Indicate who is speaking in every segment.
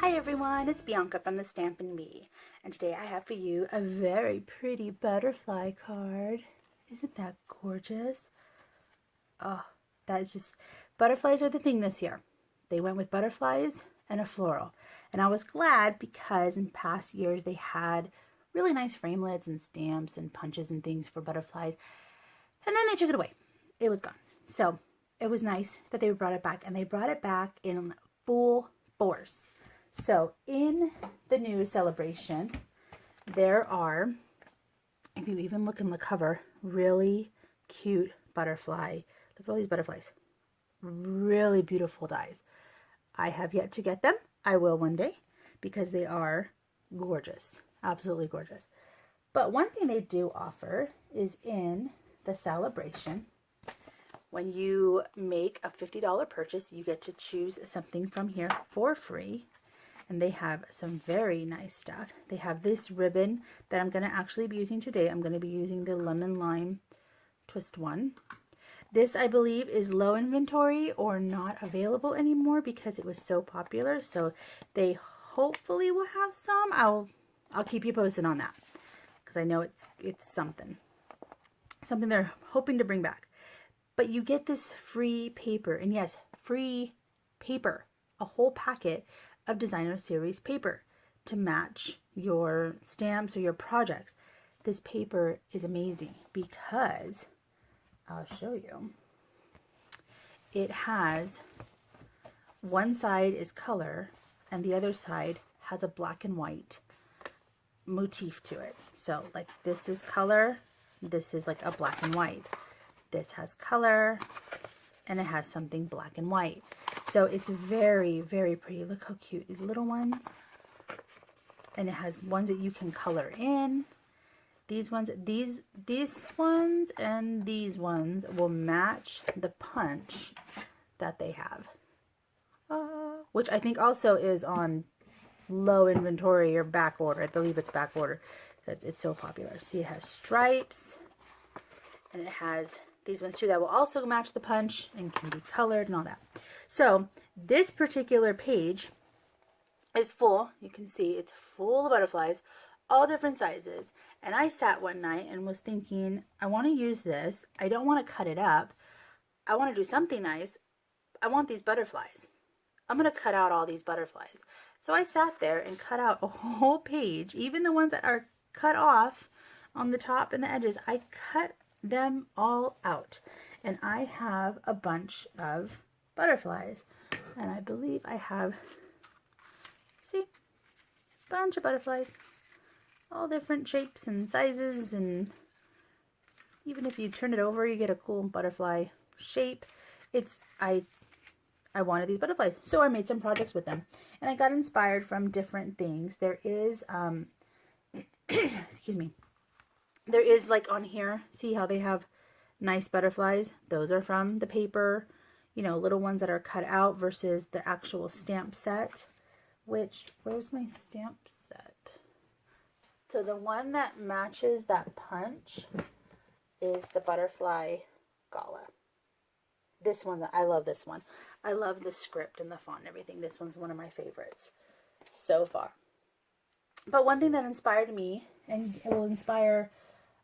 Speaker 1: Hi everyone, it's Bianca from the Stampin' Bee, and today I have for you a very pretty butterfly card. Isn't that gorgeous? Oh, that is just, butterflies are the thing this year. They went with butterflies and a floral, and I was glad because in past years they had really nice framelits and stamps and punches and things for butterflies, and then they took it away. It was gone. So it was nice that they brought it back, and they brought it back in full force. So in the new Sale-a-bration, there are, if you even look in the cover, really cute butterfly. Look at all these butterflies. Really beautiful dies. I have yet to get them. I will one day because they are gorgeous. Absolutely gorgeous. But one thing they do offer is in the Sale-a-bration. When you make a $50 purchase, you get to choose something from here for free. And they have some very nice stuff. They have this ribbon that I'm going to actually be using today. I'm going to be using the lemon lime twist one. This, I believe, is low inventory or not available anymore because it was so popular. So they hopefully will have some. I'll keep you posted on that because I know it's something they're hoping to bring back. But you get this free paper, and yes, free paper, a whole packet of designer series paper to match your stamps or your projects. This paper is amazing because I'll show you. It has one side is color and the other side has a black and white motif to it. So like this is color, this is like a black and white. This has color and it has something black and white. So it's very, very pretty. Look how cute these little ones. And it has ones that you can color in. These ones, these ones and these ones will match the punch that they have. Which I think also is on low inventory or back order. I believe it's back order because it's so popular. See, it has stripes. And it has these ones too that will also match the punch and can be colored and all that. So this particular page is full. You can see it's full of butterflies, all different sizes. And I sat one night and was thinking, I want to use this. I don't want to cut it up. I want to do something nice. I want these butterflies. I'm going to cut out all these butterflies. So I sat there and cut out a whole page, even the ones that are cut off on the top and the edges. I cut them all out. And I have a bunch of butterflies. And I believe I have, see, a bunch of butterflies. All different shapes and sizes, and even if you turn it over, you get a cool butterfly shape. I wanted these butterflies, so I made some projects with them. And I got inspired from different things. There is, excuse me, there is like on here, see how they have nice butterflies? Those are from the paper, you know, little ones that are cut out versus the actual stamp set, which, where's my stamp set? So the one that matches that punch is the Butterfly Gala. This one, I love this one. I love the script and the font and everything. This one's one of my favorites so far. But one thing that inspired me, and it will inspire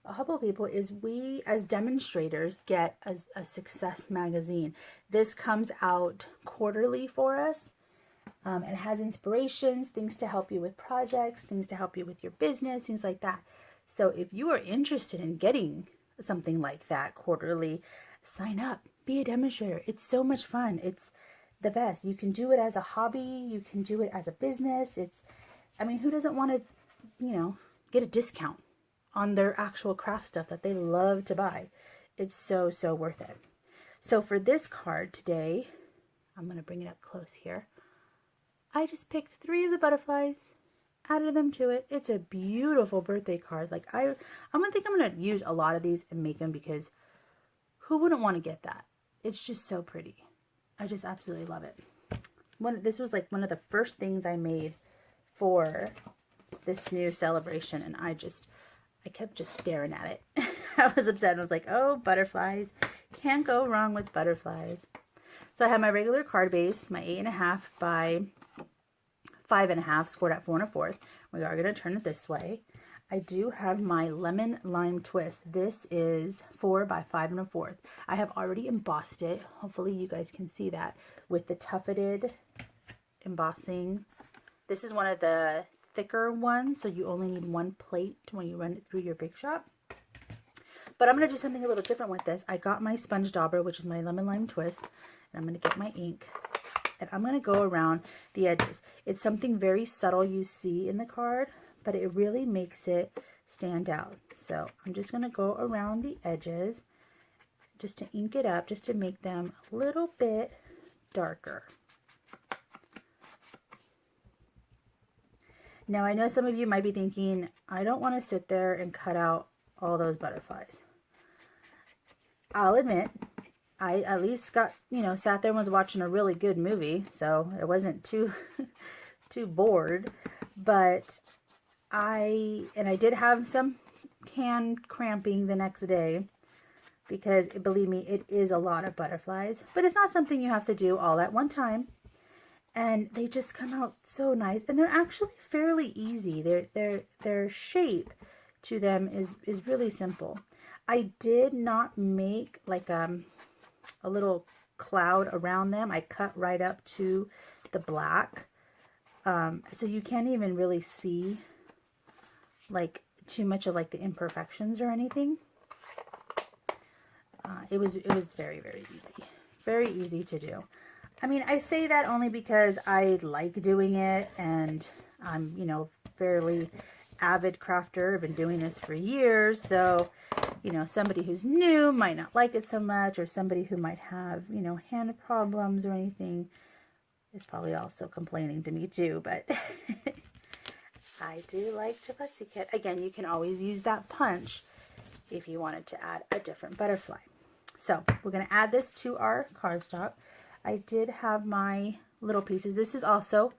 Speaker 1: a couple of people, is we as demonstrators get a success magazine. This comes out quarterly for us. It has inspirations, things to help you with projects, things to help you with your business, things like that. So if you are interested in getting something like that quarterly, sign up. Be a demonstrator. It's so much fun. It's the best. You can do it as a hobby. You can do it as a business. I mean, who doesn't want to, you know, get a discount on their actual craft stuff that they love to buy? It's so, so worth it. So for this card today, I'm going to bring it up close here. I just picked 3 of the butterflies, added them to it. It's a beautiful birthday card. Like I'm gonna use a lot of these and make them because who wouldn't want to get that? It's just so pretty. I just absolutely love it. This was like one of the first things I made for this new Sale-a-bration, and I kept just staring at it. I was upset. I was like, oh, butterflies. Can't go wrong with butterflies. So I have my regular card base, my 8.5 by 5.5 scored at 4 1/4. We are going to turn it this way. I do have my lemon lime twist. This is 4 by 5 1/4. I have already embossed it. Hopefully you guys can see that with the tufted embossing. This is one of the thicker ones, so you only need one plate when you run it through your big shop. But I'm going to do something a little different with this. I got my sponge dauber, which is my lemon lime twist, and I'm going to get my ink, and I'm going to go around the edges. It's something very subtle you see in the card, but it really makes it stand out. So I'm just going to go around the edges just to ink it up, just to make them a little bit darker. Now I know some of you might be thinking, I don't want to sit there and cut out all those butterflies. I'll admit, I at least got, sat there and was watching a really good movie, so I wasn't too bored. But I did have some hand cramping the next day, because believe me, it is a lot of butterflies, but it's not something you have to do all at one time. And they just come out so nice, and they're actually fairly easy. Their shape to them is really simple. I did not make like a little cloud around them. I cut right up to the black, so you can't even really see like too much of like the imperfections or anything. It was very, very easy to do. I mean, I say that only because I like doing it, and I'm, fairly avid crafter. I've been doing this for years, so, somebody who's new might not like it so much, or somebody who might have, hand problems or anything is probably also complaining to me too, but I do like to pussycat. Again, you can always use that punch if you wanted to add a different butterfly. So we're going to add this to our cardstock. I did have my little pieces. This is also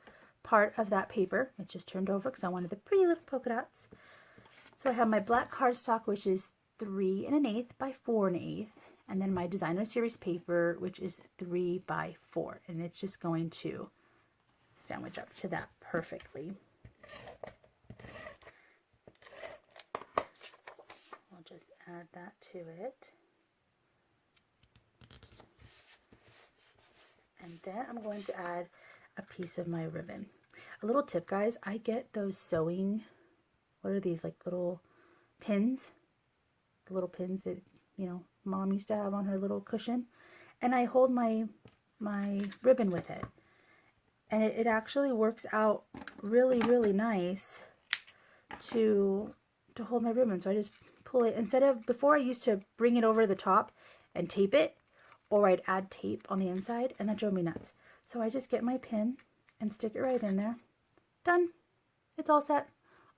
Speaker 1: part of that paper. It just turned over because I wanted the pretty little polka dots. So I have my black cardstock, which is 3 1/8 by 4 1/8, and then my designer series paper, which is 3 by 4, and it's just going to sandwich up to that perfectly. I'll just add that to it. And then I'm going to add a piece of my ribbon. A little tip, guys, I get those sewing, what are these, like little pins? The little pins that, Mom used to have on her little cushion. And I hold my ribbon with it. And it actually works out really, really nice to hold my ribbon. So I just pull it. Before I used to bring it over the top and tape it, or I'd add tape on the inside, and that drove me nuts. So I just get my pin and stick it right in there. Done. It's all set.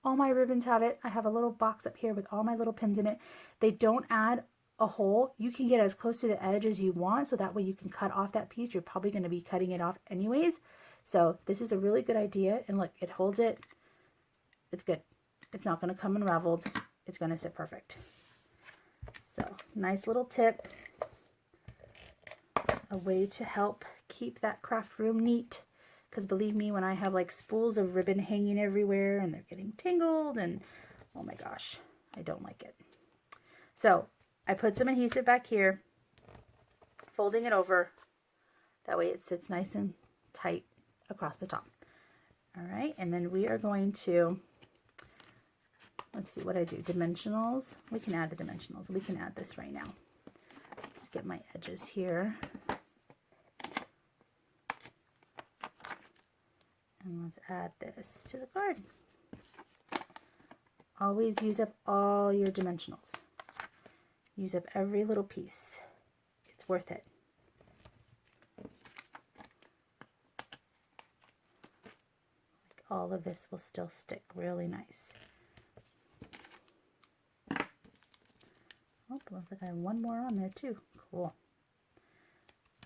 Speaker 1: All my ribbons have it. I have a little box up here with all my little pins in it. They don't add a hole. You can get as close to the edge as you want, so that way you can cut off that piece. You're probably going to be cutting it off anyways. So this is a really good idea. And look, it holds it. It's good. It's not going to come unraveled. It's going to sit perfect. So nice little tip. A way to help keep that craft room neat, because believe me, when I have like spools of ribbon hanging everywhere and they're getting tangled, and oh my gosh, I don't like it. So I put some adhesive back here, folding it over, that way it sits nice and tight across the top. All right, and then we are going to, let's see what I do, dimensionals. We can add the dimensionals. We can add this right now. Let's get my edges here. And let's add this to the card. Always use up all your dimensionals. Use up every little piece. It's worth it. Like all of this will still stick really nice. Oh, looks like I have one more on there too. Cool.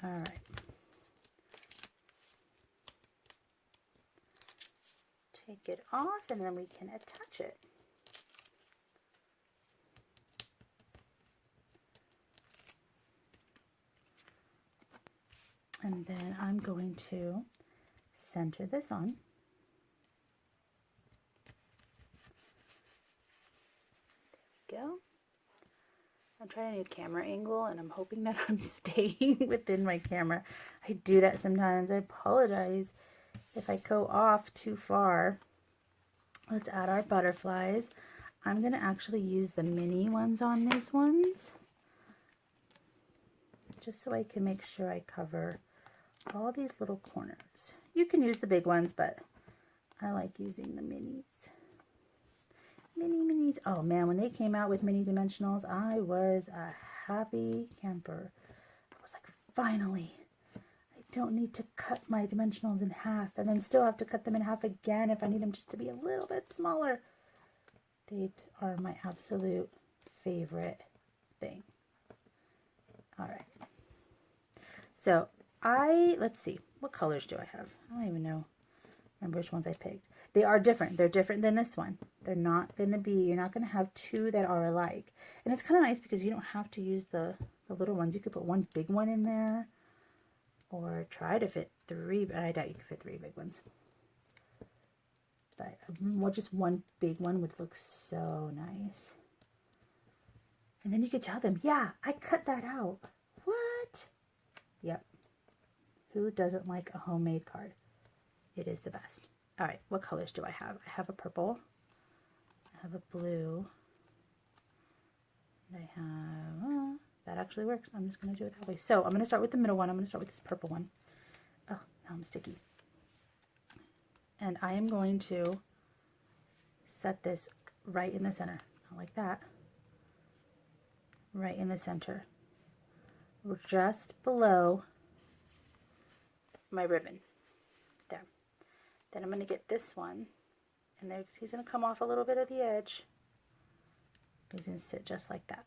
Speaker 1: All right. Take it off, and then we can attach it. And then I'm going to center this on. go. I'm trying a new camera angle, and I'm hoping that I'm staying within my camera. I do that sometimes. I apologize if I go off too far. Let's add our butterflies. I'm going to actually use the mini ones on these ones, just so I can make sure I cover all these little corners. You can use the big ones, but I like using the minis. Minis. Oh man, when they came out with mini dimensionals, I was a happy camper. I was like, finally, I don't need to cut my dimensionals in half and then still have to cut them in half again if I need them just to be a little bit smaller. They are my absolute favorite thing. All right. So let's see, what colors do I have? I don't even remember which ones I picked. They are different. They're different than this one. They're not going to be, you're not going to have two that are alike. And it's kind of nice because you don't have to use the little ones. You could put one big one in there or try to fit three, but I doubt you could fit three big ones. But just one big one would look so nice. And then you could tell them, yeah, I cut that out. What? Yep. Who doesn't like a homemade card? It is the best. All right, what colors do I have? I have a purple. I have a blue. And I have, that actually works. I'm just going to do it that way. So I'm going to start with the middle one. I'm going to start with this purple one. Oh, now I'm sticky. And I am going to set this right in the center. Not like that. Right in the center. We're just below my ribbon. There. Then I'm going to get this one, and he's going to come off a little bit of the edge. He's going to sit just like that.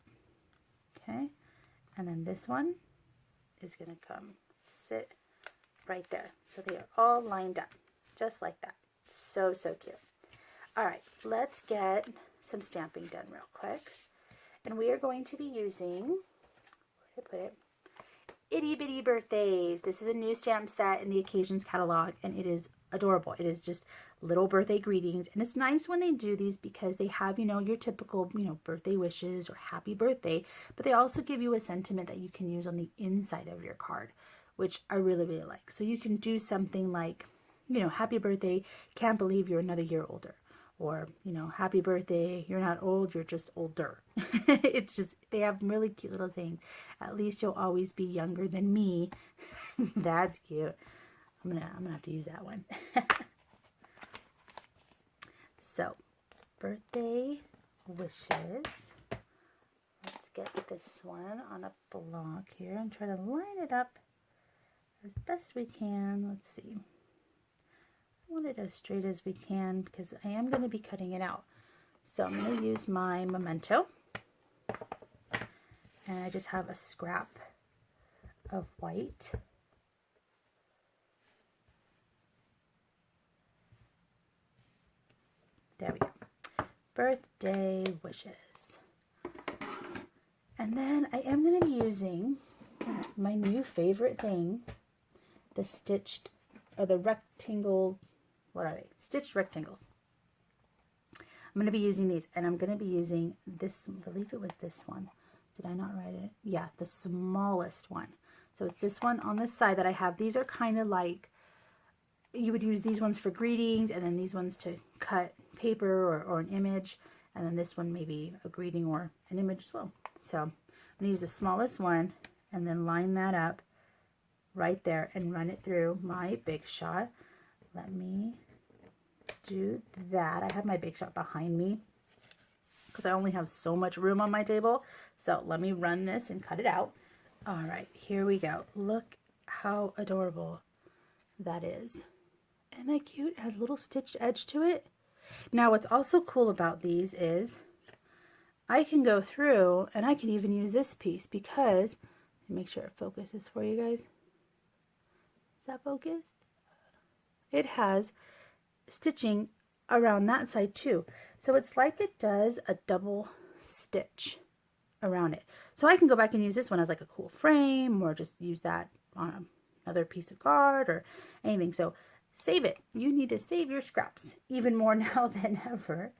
Speaker 1: Okay? And then this one is going to come sit right there. So they are all lined up, just like that. So, so cute. All right, let's get some stamping done real quick. And we are going to be using, where did I put it? Itty Bitty Birthdays. This is a new stamp set in the Occasions catalog, and it is adorable. It is just little birthday greetings, and it's nice when they do these because they have, your typical, birthday wishes or happy birthday, but they also give you a sentiment that you can use on the inside of your card, which I really, really like. So you can do something like, happy birthday, can't believe you're another year older. Or, happy birthday, you're not old, you're just older. It's just, they have really cute little sayings. At least you'll always be younger than me. That's cute. I'm gonna have to use that one. So, birthday wishes. Let's get this one on a block here and try to line it up as best we can. Let's see. I want it as straight as we can because I am going to be cutting it out. So I'm going to use my Memento. And I just have a scrap of white. There we go. Birthday wishes. And then I am going to be using my new favorite thing, the stitched, or the rectangle, what are they? Stitched rectangles. I'm going to be using these, and I'm going to be using this, I believe it was this one. Did I not write it? Yeah, the smallest one. So it's this one on this side that I have. These are kind of like, you would use these ones for greetings, and then these ones to cut paper or an image, and then this one maybe a greeting or an image as well. So I'm going to use the smallest one and then line that up right there and run it through my Big Shot. Let me do that. I have my Big Shot behind me because I only have so much room on my table. So let me run this and cut it out. All right, here we go. Look how adorable that is. Isn't that cute? It has a little stitched edge to it. Now what's also cool about these is I can go through and I can even use this piece because, make sure it focuses for you guys. Is that focused? It has stitching around that side too. So it's like it does a double stitch around it. So I can go back and use this one as like a cool frame or just use that on another piece of card or anything. So save it. You need to save your scraps even more now than ever.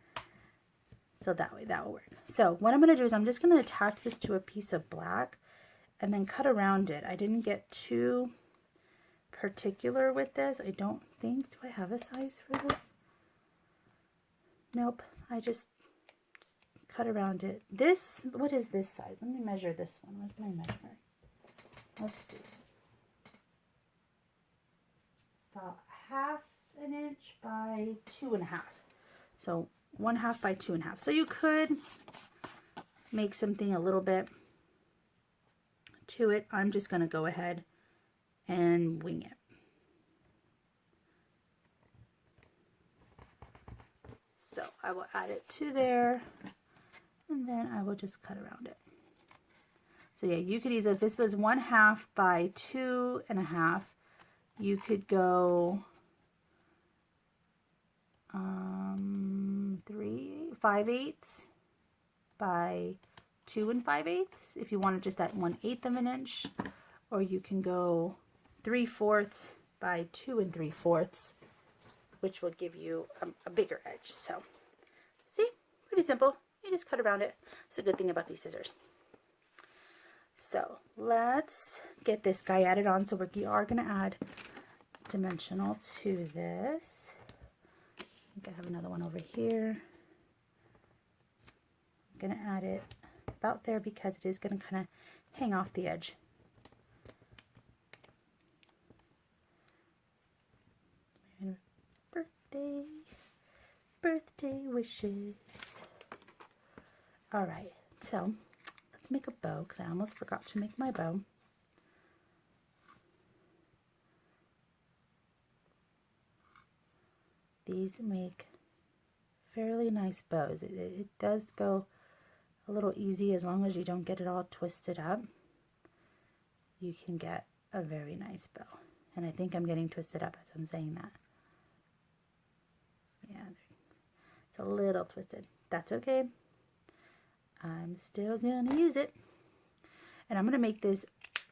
Speaker 1: So that way that will work. So what I'm going to do is I'm just going to attach this to a piece of black and then cut around it. I didn't get too particular with this. I don't think, do I have a size for this? Nope. I just cut around it. This, what is this size? Let me measure this one. What can I measure? Let's see. It's about 1/2 inch by 2.5. So 1/2 by 2.5. So you could make something a little bit to it. I'm just going to go ahead and wing it. So I will add it to there, and then I will just cut around it. So yeah, you could easily, if this was 1/2 by 2.5, you could go 5/8 by 2 5/8 if you wanted just that 1/8 of an inch, or you can go 3/4 by 2 3/4, which will give you a bigger edge. So see, pretty simple. You just cut around it. It's a good thing about these scissors. So let's get this guy added on. So we are going to add dimensional to this. I think I have another one over here. I'm going to add it about there because it is going to kind of hang off the edge. Birthday wishes. All right, so let's make a bow because I almost forgot to make my bow. These make fairly nice bows. It does go a little easy as long as you don't get it all twisted up. You can get a very nice bow. And I think I'm getting twisted up as I'm saying that. Yeah, it's a little twisted. That's okay. I'm still going to use it. And I'm going to make this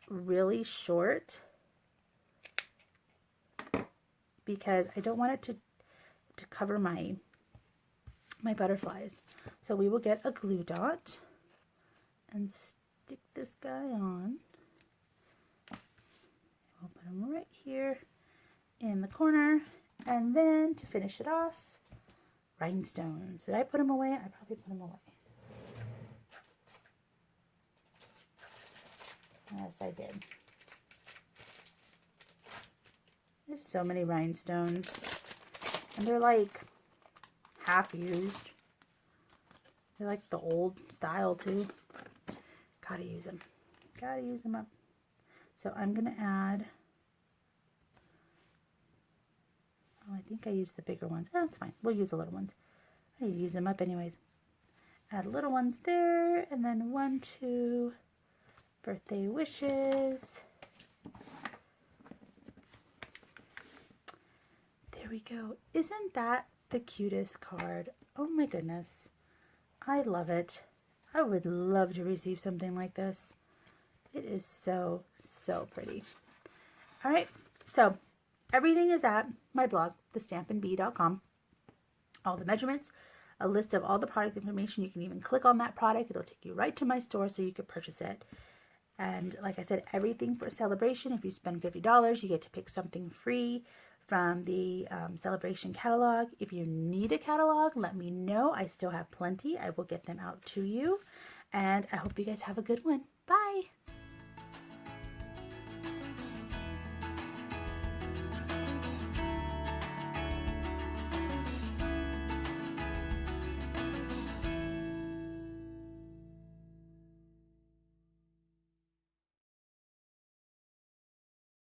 Speaker 1: really short because I don't want it to cover my butterflies. So we will get a glue dot and stick this guy on. We'll put him right here in the corner. And then to finish it off, rhinestones. Did I put them away? I probably put them away. Yes, I did. There's so many rhinestones. And they're like half used. They're like the old style too. Gotta use them. Gotta use them up. So I'm going to add, oh, I think I used the bigger ones. Oh, that's fine. We'll use the little ones. I use them up anyways. Add little ones there, and then 1, 2, birthday wishes. There we go. Isn't that the cutest card? Oh my goodness. I love it. I would love to receive something like this. It is so, so pretty. All right. So everything is at my blog, thestampinbee.com. All the measurements, a list of all the product information. You can even click on that product. It'll take you right to my store so you can purchase it. And like I said, everything for Sale-a-bration. If you spend $50, you get to pick something free from the Sale-a-bration catalog. If you need a catalog, let me know. I still have plenty. I will get them out to you. And I hope you guys have a good one. Bye.